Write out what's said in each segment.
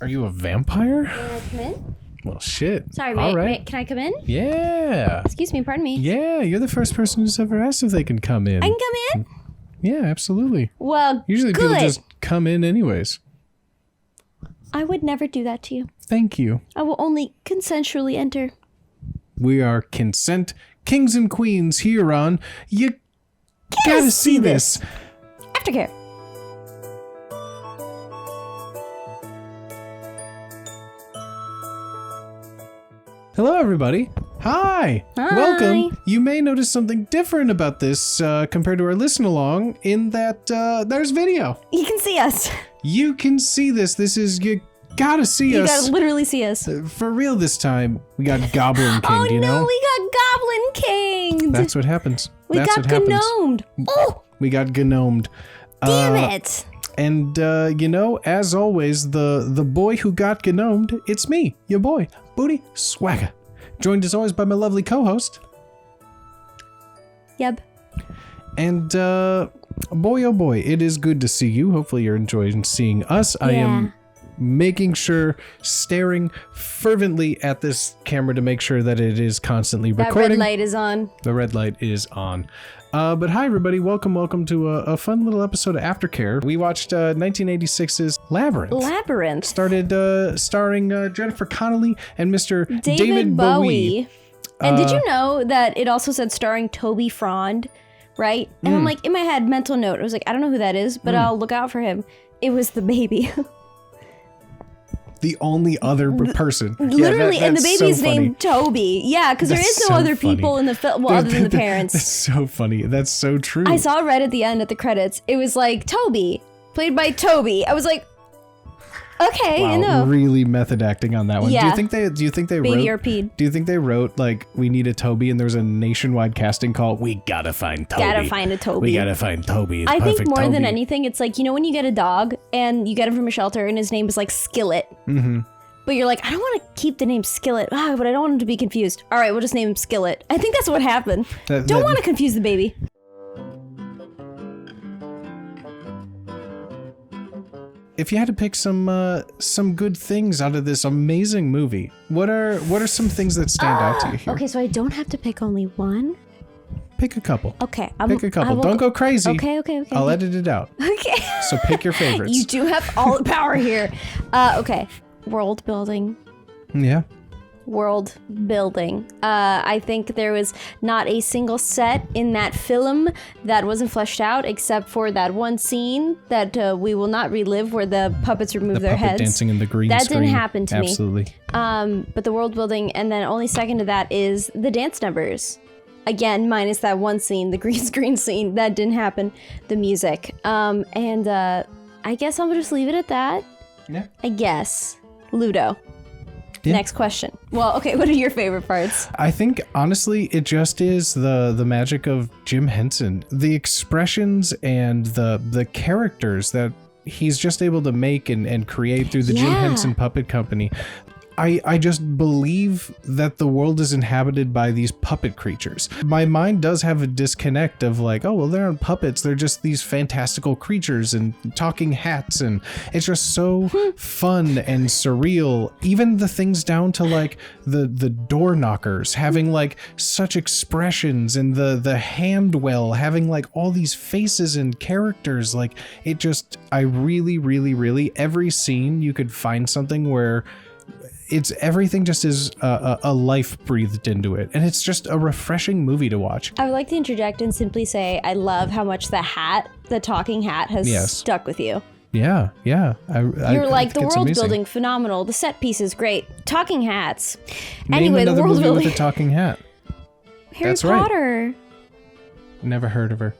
Are you a vampire? May I come in? Well, shit. Sorry, All right. can I come in? Yeah. Excuse me, pardon me. Yeah, you're the first person who's ever asked if they can come in. I can come in? Yeah, absolutely. Well, Usually good. people just come in anyways. I would never do that to you. Thank you. I will only consensually enter. We are consent kings and queens here on You Gotta See This. Aftercare. Hello, everybody. Hi. Hi. Welcome. You may notice something different about this compared to our listen along in that there's video. You can see us. You can see this. This is You Gotta See You Us. gotta literally see us. For real this time, we got Goblin King, Oh you know? no, we got Goblin King. That's what happens. We That's got what happens. gnomed. Oh, We got gnomed. damn it. And, as always, the boy who got gnomed, it's me, your boy, bootyswagga. Joined as always by my lovely co-host. Yep. And, boy, oh boy, it is good to see you. Hopefully you're enjoying seeing us. I am making sure, staring fervently at this camera to make sure that it is constantly recording. That red light is on. The red light is on. But hi, everybody. Welcome to a fun little episode of Aftercare. We watched 1986's Labyrinth. Labyrinth. Started starring Jennifer Connelly and Mr. David Bowie. And did you know that it also said starring Toby Frond, right? And I'm like, in my head, mental note. I was like, I don't know who that is, but I'll look out for him. It was the baby. The only other person. Literally, and the that's baby's so funny. named Toby. Yeah, because there That's is no so other funny. people in the film, well, other than the parents. That's so funny. That's so true. I saw right at the end at the credits, it was like Toby, played by Toby. I was like, okay, Wow, you know. really method acting on that one. Yeah. Do you think they Baby wrote? RP'd. Do you think they wrote like we need a Toby and there's a nationwide casting call? We gotta find Toby. Gotta find a Toby. We gotta find Toby. I think Perfect more than Toby. anything, it's like, you know, when you get a dog and you get him from a shelter and his name is like Skillet. Mm-hmm. But you're like, I don't want to keep the name Skillet, but I don't want him to be confused. All right, we'll just name him Skillet. I think that's what happened. Don't want to confuse the baby. If you had to pick some good things out of this amazing movie, what are some things that stand out to you here? Okay, so I don't have to pick only one. Pick a couple. Okay, Pick a couple. Don't go crazy. Okay. I'll edit it out. Okay. So pick your favorites. You do have all the power here. Okay, world building. Yeah. World building. I think there was not a single set in that film that wasn't fleshed out except for that one scene that we will not relive where the puppets remove their Puppet heads. dancing in the green That screen. didn't happen to me. Absolutely. But the world building, and then only second to that is the dance numbers. Again, minus that one scene, the green screen scene, that didn't happen. The music. And I guess I'll just leave it at that. Yeah. I guess. Ludo. Yeah. Next question. Well, okay, what are your favorite parts? I think honestly, it just is the magic of Jim Henson, the expressions and the characters that he's just able to make and create through the Jim Henson Puppet Company. I just believe that the world is inhabited by these puppet creatures. My mind does have a disconnect of like, oh, well, they're not puppets. They're just these fantastical creatures and talking hats. And it's just so fun and surreal. Even the things down to like the door knockers having like such expressions and the hand well having like all these faces and characters. Like it just, I really, every scene you could find something where it's everything just is a life breathed into it, and it's just a refreshing movie to watch. I would like to interject and simply say I love how much the talking hat has stuck with you. Yeah. You're like, the world amazing. building, phenomenal. The set piece is great. Talking hats. Name Anyway, the another world movie building. with a talking hat. Harry That's right. Potter. Never heard of her.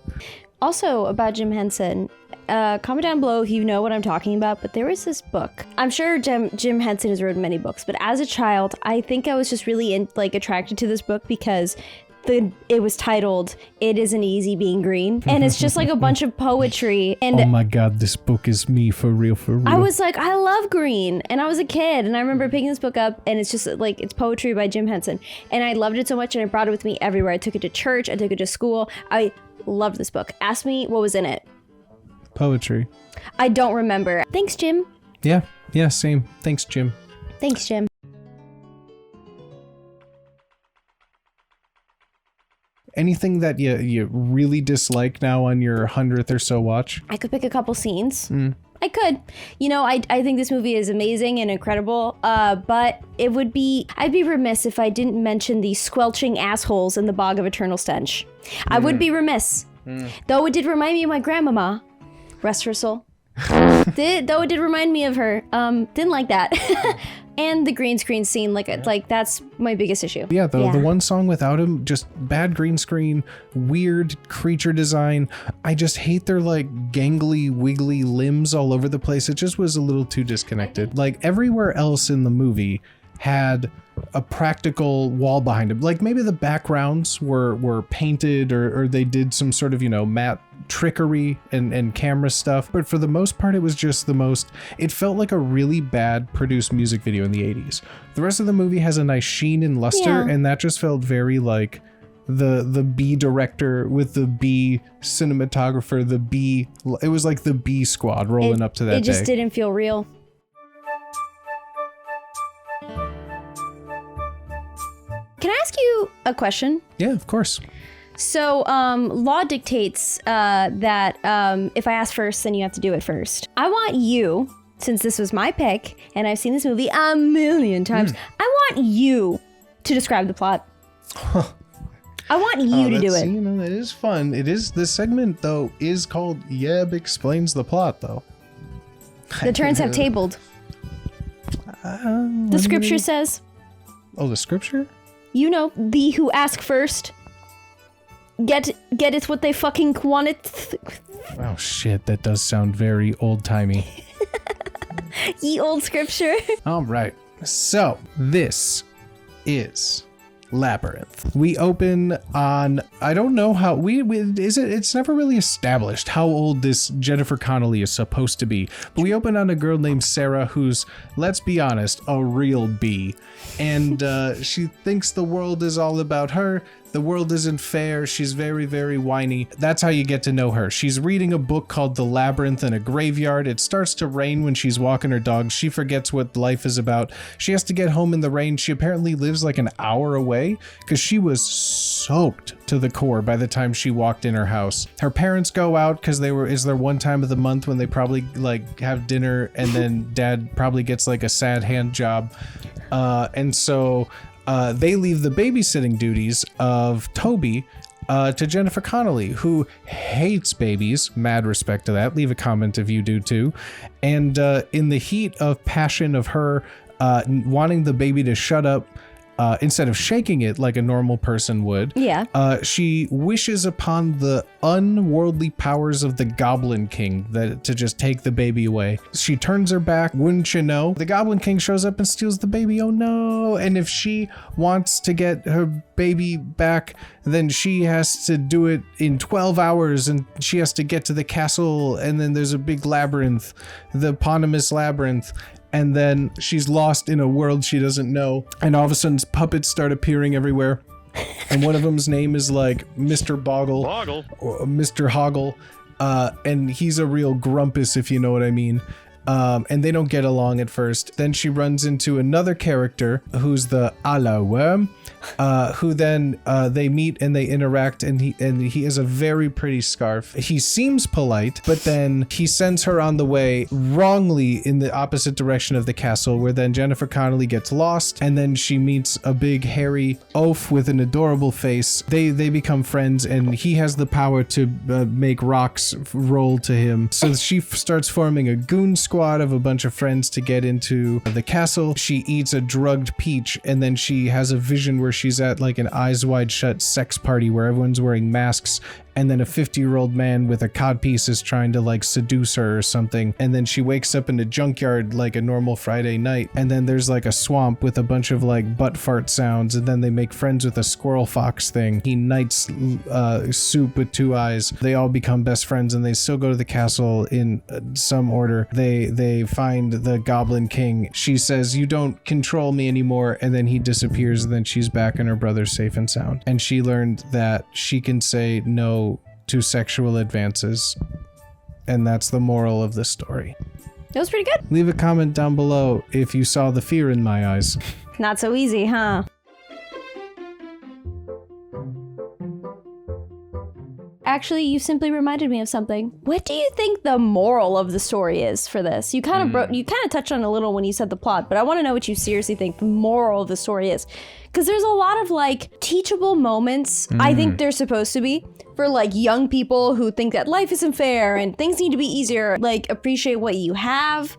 Also, about Jim Henson, comment down below if you know what I'm talking about, but there was this book. I'm sure Jim Henson has written many books, but as a child, I think I was just really attracted to this book because it was titled "It Isn't Easy Being Green," and it's just like a bunch of poetry. And oh my god, this book is me for real. I was like, I love green, and I was a kid, and I remember picking this book up, and it's just like, it's poetry by Jim Henson, and I loved it so much, and I brought it with me everywhere. I took it to church, I took it to school. I loved this book. Ask me what was in it. Poetry. I don't remember. Thanks, Jim. Yeah, Yeah, same. Thanks, Jim. Thanks, Jim. Anything that you really dislike now on your 100th or so watch? I could pick a couple scenes. I could. You know, I think this movie is amazing and incredible, but I'd be remiss if I didn't mention the squelching assholes in the Bog of Eternal Stench. I would be remiss. Though it did remind me of my grandmama. Rest her soul. Though it did remind me of her. Didn't like that. And the green screen scene, like that's my biggest issue. Yeah, the one song without him, just bad green screen, weird creature design. I just hate their like gangly, wiggly limbs all over the place. It just was a little too disconnected. Like everywhere else in the movie had a practical wall behind him. Like maybe the backgrounds were painted or they did some sort of, matte trickery and camera stuff. But for the most part, it was just it felt like a really bad produced music video in the 80s. The rest of the movie has a nice sheen and luster, and that just felt very like the B director with the B cinematographer, it was like the B squad rolling up to that day. It just didn't feel real. Can I ask you a question? Yeah, of course. So, law dictates that if I ask first, then you have to do it first. I want you, since this was my pick, and I've seen this movie a million times, I want you to describe the plot. I want you to do it. It is fun. This segment, though, is called Yeb Explains the Plot, though. The turns have tabled. The scripture says... Oh, the scripture? Thee who ask first, get it what they fucking want it. Oh shit, that does sound very old-timey. Ye old scripture. All right, so this is Labyrinth. We open on, I don't know how it's never really established how old this Jennifer Connelly is supposed to be, but we open on a girl named Sarah who's, let's be honest, a real bee, and she thinks the world is all about her. The world isn't fair. She's very, very whiny. That's how you get to know her. She's reading a book called The Labyrinth in a graveyard. It starts to rain when she's walking her dog. She forgets what life is about. She has to get home in the rain. She apparently lives like an hour away because she was soaked to the core by the time she walked in her house. Her parents go out because is there one time of the month when they probably like have dinner and then dad probably gets like a sad hand job. And so they leave the babysitting duties of Toby to Jennifer Connelly, who hates babies. Mad respect to that. Leave a comment if you do too. And in the heat of passion of her wanting the baby to shut up, instead of shaking it like a normal person would, she wishes upon the unworldly powers of the Goblin King to just take the baby away. She turns her back, wouldn't you know? The Goblin King shows up and steals the baby. Oh no! And if she wants to get her baby back, then she has to do it in 12 hours, and she has to get to the castle, and then there's a big labyrinth, the eponymous labyrinth. And then she's lost in a world she doesn't know. And all of a sudden, puppets start appearing everywhere. And one of them's name is like Mr. Boggle. Or Mr. Hoggle. And he's a real grumpus, if you know what I mean. And they don't get along at first. Then she runs into another character who's the a la worm, who then they meet and they interact, and he has a very pretty scarf. He seems polite, but then he sends her on the way wrongly in the opposite direction of the castle, where then Jennifer Connelly gets lost, and then she meets a big hairy oaf with an adorable face. They become friends, and he has the power to make rocks roll to him. So she starts forming a goon squad of a bunch of friends to get into the castle. She eats a drugged peach, and then she has a vision where she's at like an eyes wide shut sex party where everyone's wearing masks, and then a 50-year-old man with a codpiece is trying to like seduce her or something. And then she wakes up in a junkyard like a normal Friday night, and then there's like a swamp with a bunch of like butt fart sounds, and then they make friends with a squirrel fox thing. He knights Soup with two eyes. They all become best friends, and they still go to the castle in some order. They find the Goblin King. She says, "You don't control me anymore," and then he disappears, and then she's back and her brother's safe and sound. And she learned that she can say no to sexual advances, and that's the moral of the story. It was pretty good. Leave a comment down below if you saw the fear in my eyes. Not so easy, huh? Actually, you simply reminded me of something. What do you think the moral of the story is for this? You kind of touched on it a little when you said the plot, but I want to know what you seriously think the moral of the story is. Because there's a lot of like teachable moments, I think there's supposed to be, for like young people who think that life isn't fair and things need to be easier. Like, appreciate what you have.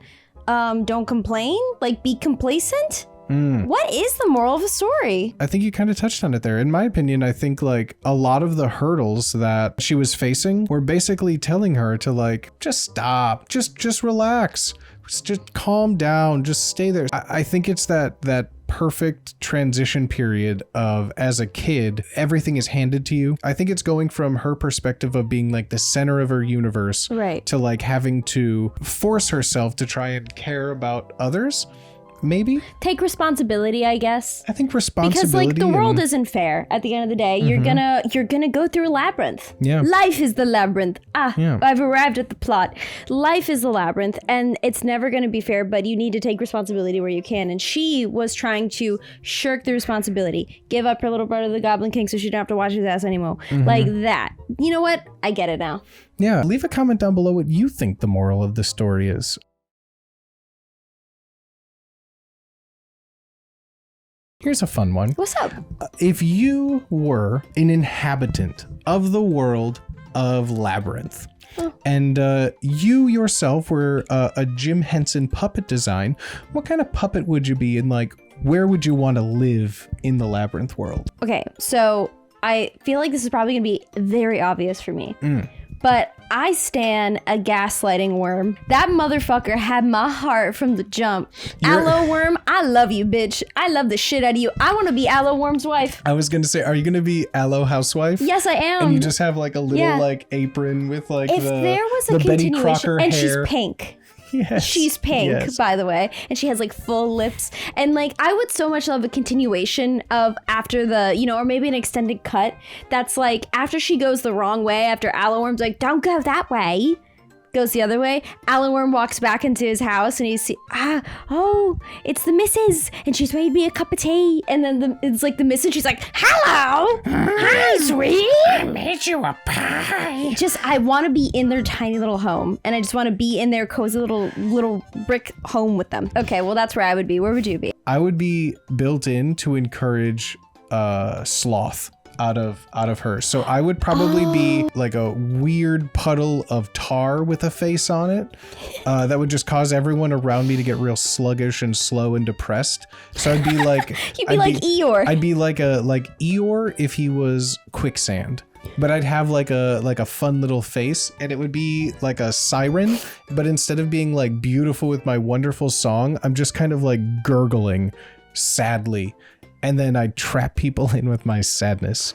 Don't complain. Like, be complacent. What is the moral of the story? I think you kind of touched on it there. In my opinion, I think like a lot of the hurdles that she was facing were basically telling her to like, just stop, just relax, just calm down, just stay there. I think it's that perfect transition period of, as a kid, everything is handed to you. I think it's going from her perspective of being like the center of her universe, right, to like having to force herself to try and care about others. Maybe take responsibility, I guess. I think responsibility, because like the world isn't fair. At the end of the day, you're gonna go through a labyrinth. Yeah, life is the labyrinth. Yeah. I've arrived at the plot. Life is the labyrinth, and it's never gonna be fair. But you need to take responsibility where you can. And she was trying to shirk the responsibility, give up her little brother, the Goblin King, so she didn't have to watch his ass anymore. Like that. You know what? I get it now. Yeah. Leave a comment down below what you think the moral of the story is. Here's a fun one. What's up? If you were an inhabitant of the world of Labyrinth, and you yourself were a Jim Henson puppet design, what kind of puppet would you be, and like, where would you want to live in the Labyrinth world? Okay, so I feel like this is probably gonna be very obvious for me. But I stan a gaslighting worm. That motherfucker had my heart from the jump. Aloe worm, I love you, bitch. I love the shit out of you. I want to be Aloe worm's wife. I was going to say, are you going to be Aloe housewife? Yes, I am. And you just have like a little like apron with like if there was a Betty Crocker and hair. She's pink. Yes. She's pink, yes. by the way, and she has like full lips, and like I would so much love a continuation of after the, you know, or maybe an extended cut that's like after she goes the wrong way, after Aloe Worm's like, don't go that way, goes the other way, Aloe Worm walks back into his house and he's oh, it's the missus, and she's made me a cup of tea, and then it's like the missus, she's like, hello, hi sweet, I made you a pie. just I want to be in their tiny little home, and I just want to be in their cozy little brick home with them. Okay, well that's where I would be. Where would you be? I would be built in to encourage sloth out of her. So I would probably be like a weird puddle of tar with a face on it that would just cause everyone around me to get real sluggish and slow and depressed. So I'd be like You'd be like Eeyore. I'd be like Eeyore if he was quicksand. But I'd have like a fun little face, and it would be like a siren, but instead of being like beautiful with my wonderful song, I'm just kind of like gurgling sadly. And then I'd trap people in with my sadness.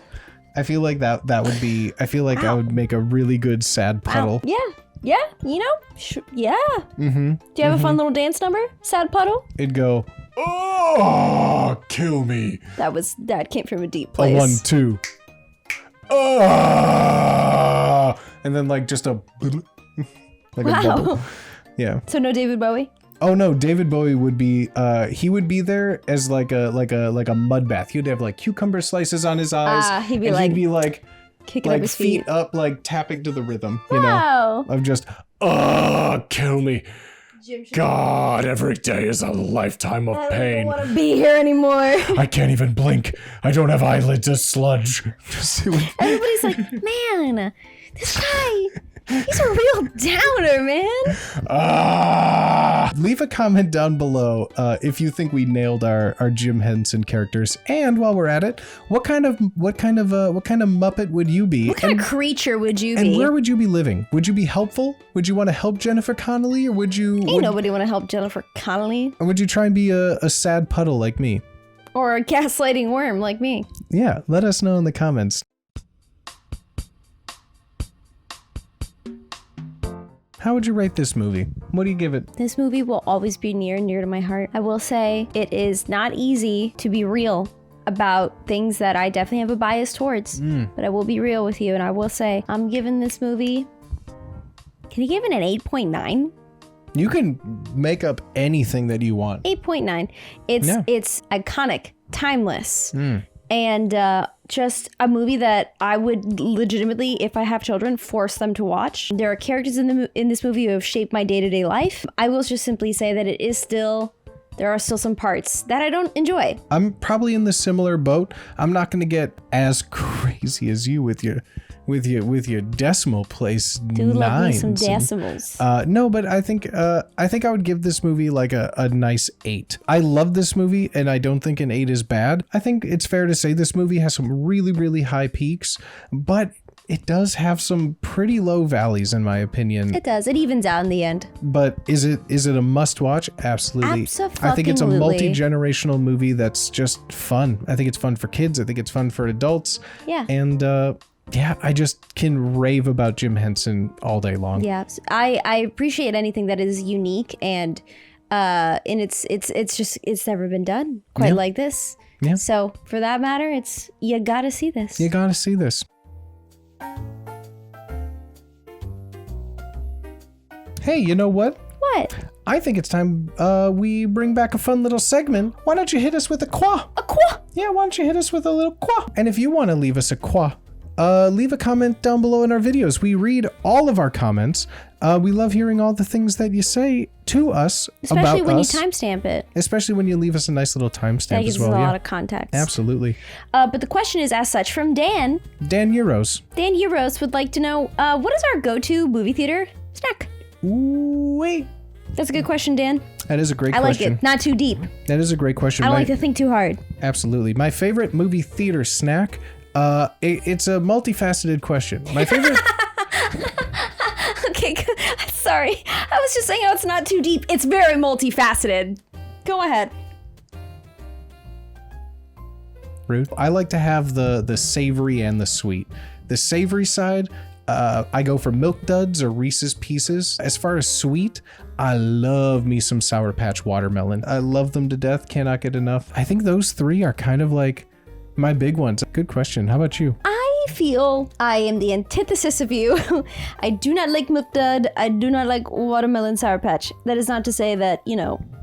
I feel like that would be, I feel like I would make a really good sad puddle. Yeah, you know, yeah. Do you have a fun little dance number, sad puddle? It'd go, oh, kill me. That came from a deep place. A 1, 2. And then like just a like a bubble. Yeah. So no David Bowie? Oh no, David Bowie would be he would be there as like a mud bath. He'd have like cucumber slices on his eyes. He'd be like kicking up like his feet up, like tapping to the rhythm, you Wow. know. Of just kill me. God, every day is a lifetime of pain. I don't want to be here anymore. I can't even blink. I don't have eyelids of sludge. Everybody's like, man, this guy, he's a real downer, man. Leave a comment down below if you think we nailed our Jim Henson characters. And while we're at it, what kind of Muppet would you be? What kind of creature would you be? And where would you be living? Would you be helpful? Would you want to help Jennifer Connelly, or would you? Ain't nobody want to help Jennifer Connelly. Or would you try and be a sad puddle like me? Or a gaslighting worm like me? Yeah, let us know in the comments. How would you rate this movie? What do you give it? This movie will always be near and dear to my heart. I will say it is not easy to be real about things that I definitely have a bias towards. But I will be real with you, and I will say I'm giving this movie... Can you give it an 8.9? You can make up anything that you want. 8.9. It's iconic, timeless, and just a movie that I would legitimately, if I have children, force them to watch. There are characters in this movie who have shaped my day-to-day life. I will just simply say that there are still some parts that I don't enjoy. I'm probably in the similar boat. I'm not going to get as crazy as you with your decimal place Do nines. love me some decimals. No, but I think I would give this movie like a nice 8. I love this movie, and I don't think an 8 is bad. I think it's fair to say this movie has some really, really high peaks, but it does have some pretty low valleys, in my opinion. It does. It evens out in the end. But is it a must watch? Absolutely. I think it's a multi-generational movie that's just fun. I think it's fun for kids. I think it's fun for adults. Yeah. And yeah, I just can rave about Jim Henson all day long. Yeah, I appreciate anything that is unique and it's never been done quite like this. Yeah. So for that matter, you gotta see this. You gotta see this. Hey, you know what? What? I think it's time we bring back a fun little segment. Why don't you hit us with a qua? A qua? Yeah, why don't you hit us with a little qua? And if you want to leave us a qua, leave a comment down below in our videos. We read all of our comments. We love hearing all the things that you say to us about us. Especially when you timestamp it. Especially when you leave us a nice little timestamp as well. That gives us a lot of context. Absolutely. But the question is as such from Dan. Dan Euros. Dan Euros would like to know, what is our go-to movie theater snack? Ooh, wait. That's a good question, Dan. That is a great question. I like it. Not too deep. That is a great question. I don't like to think too hard. Absolutely. My favorite movie theater snack, it's a multifaceted question. My favorite... Okay, sorry. I was just saying how it's not too deep. It's very multifaceted. Go ahead. Rude. I like to have the savory and the sweet. The savory side, I go for Milk Duds or Reese's Pieces. As far as sweet, I love me some Sour Patch Watermelon. I love them to death. Cannot get enough. I think those three are kind of like my big ones. Good question. How about you? I feel I am the antithesis of you. I do not like Milk Dud. I do not like Watermelon Sour Patch. That is not to say that,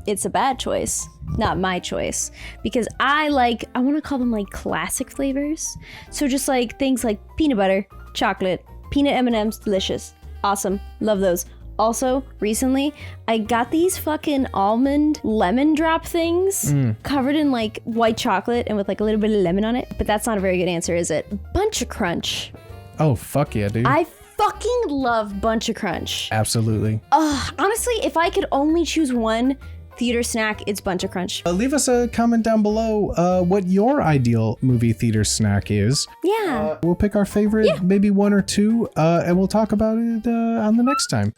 it's a bad choice. Not my choice. Because I want to call them like classic flavors. So just like things like peanut butter, chocolate, peanut M&Ms, delicious. Awesome. Love those. Also, recently, I got these fucking almond lemon drop things covered in like white chocolate and with like a little bit of lemon on it. But that's not a very good answer, is it? Bunch of Crunch. Oh, fuck yeah, dude. I fucking love Bunch of Crunch. Absolutely. Honestly, if I could only choose one theater snack, it's Bunch of Crunch. Leave us a comment down below what your ideal movie theater snack is. Yeah. We'll pick our favorite, maybe one or two, and we'll talk about it on the next time.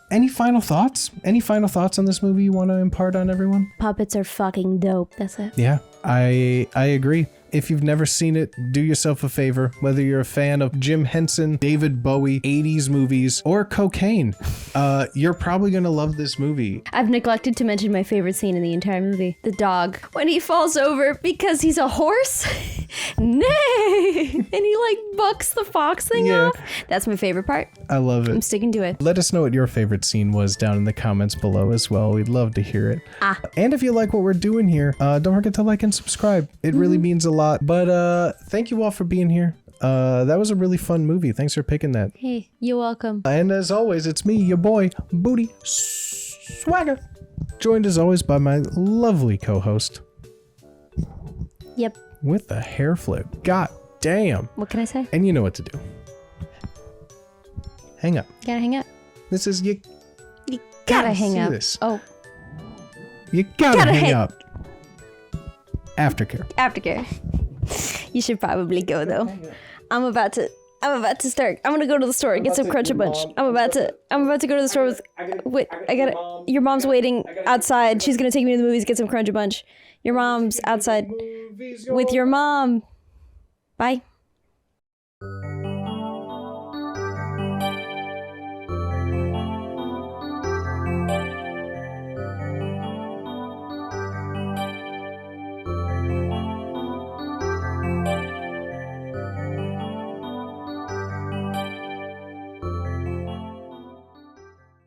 Any final thoughts? Any final thoughts on this movie you want to impart on everyone? Puppets are fucking dope. That's it. Yeah, I agree. If you've never seen it, do yourself a favor. Whether you're a fan of Jim Henson, David Bowie, 80s movies, or cocaine, you're probably going to love this movie. I've neglected to mention my favorite scene in the entire movie. The dog. When he falls over because he's a horse. Nay! And he like bucks the fox thing off. That's my favorite part. I love it. I'm sticking to it. Let us know what your favorite scene was down in the comments below as well. We'd love to hear it. And if you like what we're doing here, don't forget to like and subscribe. It really means a lot. But thank you all for being here. That was a really fun movie. Thanks for picking that. Hey, you're welcome. And as always, it's me, your boy, Booty Swagga. Joined as always by my lovely co-host. Yep. With the hair flip. God damn. What can I say? And you know what to do. Hang up. Gotta hang up. This is you gotta hang up. This. Oh. You gotta hang up. Aftercare. Aftercare. You should probably go though. I'm about to start. I'm gonna go to the store and get some Crunch a Bunch. I'm about to go to the store with your mom's waiting outside. She's gonna take me to the movies, get some Crunch a Bunch. Your mom's outside with your mom. Bye.